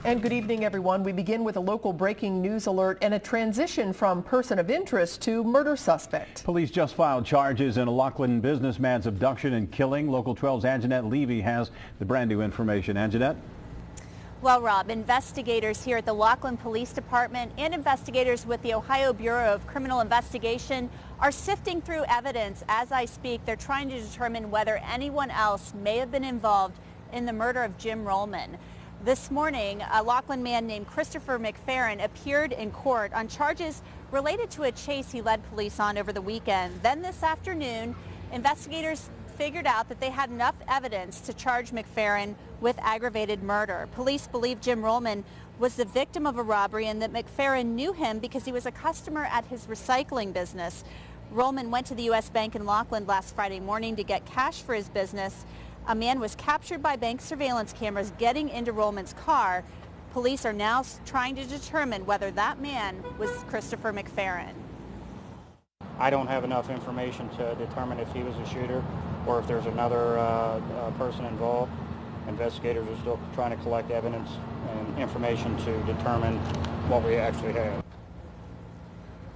And good evening, everyone. We begin with a local breaking news alert and a transition from person of interest to murder suspect. Police just filed charges in a Laughlin businessman's abduction and killing. Local 12's Angenette Levy has the brand new information. Angenette? Well, Rob, investigators here at the Laughlin Police Department and investigators with the Ohio Bureau of Criminal Investigation are sifting through evidence as I speak. They're trying to determine whether anyone else may have been involved in the murder of Jim Rolman. This morning, a Laughlin man named Christopher McFerron appeared in court on charges related to a chase he led police on over the weekend. Then this afternoon, investigators figured out that they had enough evidence to charge McFerron with aggravated murder. Police believe Jim Rolman was the victim of a robbery and that McFerron knew him because he was a customer at his recycling business. Rolman went to the U.S. Bank in Laughlin last Friday morning to get cash for his business. A man was captured by bank surveillance cameras getting into Rolman's car. Police are now trying to determine whether that man was Christopher McFerron. I don't have enough information to determine if he was a shooter or if there's another person involved. Investigators are still trying to collect evidence and information to determine what we actually have.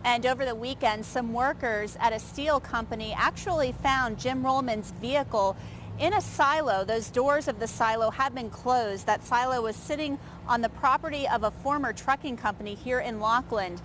And over the weekend, some workers at a steel company actually found Jim Rolman's vehicle in a silo. Those doors of the silo have been closed. That silo was sitting on the property of a former trucking company here in Laughlin.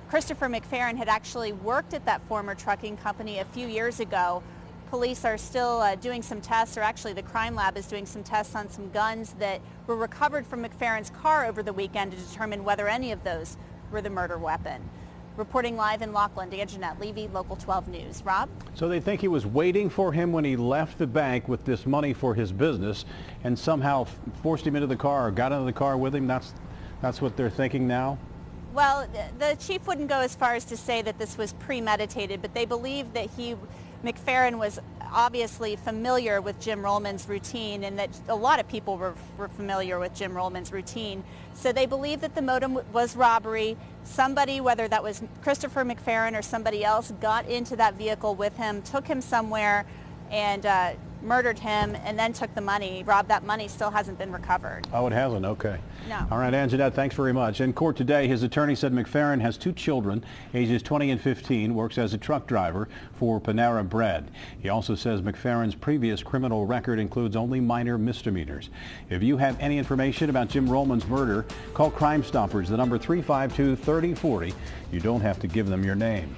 Christopher McFerron had actually worked at that former trucking company a few years ago. Police are still doing some tests, or actually the crime lab is doing some tests on some guns that were recovered from McFerron's car over the weekend to determine whether any of those were the murder weapon. Reporting live in Laughlin, Angenette Levy, Local 12 News. Rob? So they think he was waiting for him when he left the bank with this money for his business and somehow forced him into the car or got into the car with him. That's what they're thinking now? Well, the chief wouldn't go as far as to say that this was premeditated, but they believe that McFerron was obviously familiar with Jim Rolman's routine and that a lot of people were familiar with Jim Rolman's routine. So they believe that the motive was robbery. Somebody, whether that was Christopher McFerron or somebody else, got into that vehicle with him, took him somewhere, and murdered him, and then took the money. Rob, that money still hasn't been recovered. Oh, it hasn't? Okay. No. All right, Angenette, thanks very much. In court today, his attorney said McFerron has two children, ages 20 and 15, works as a truck driver for Panera Bread. He also says McFerron's previous criminal record includes only minor misdemeanors. If you have any information about Jim Rolman's murder, call Crime Stoppers, the number 352-3040. You don't have to give them your name.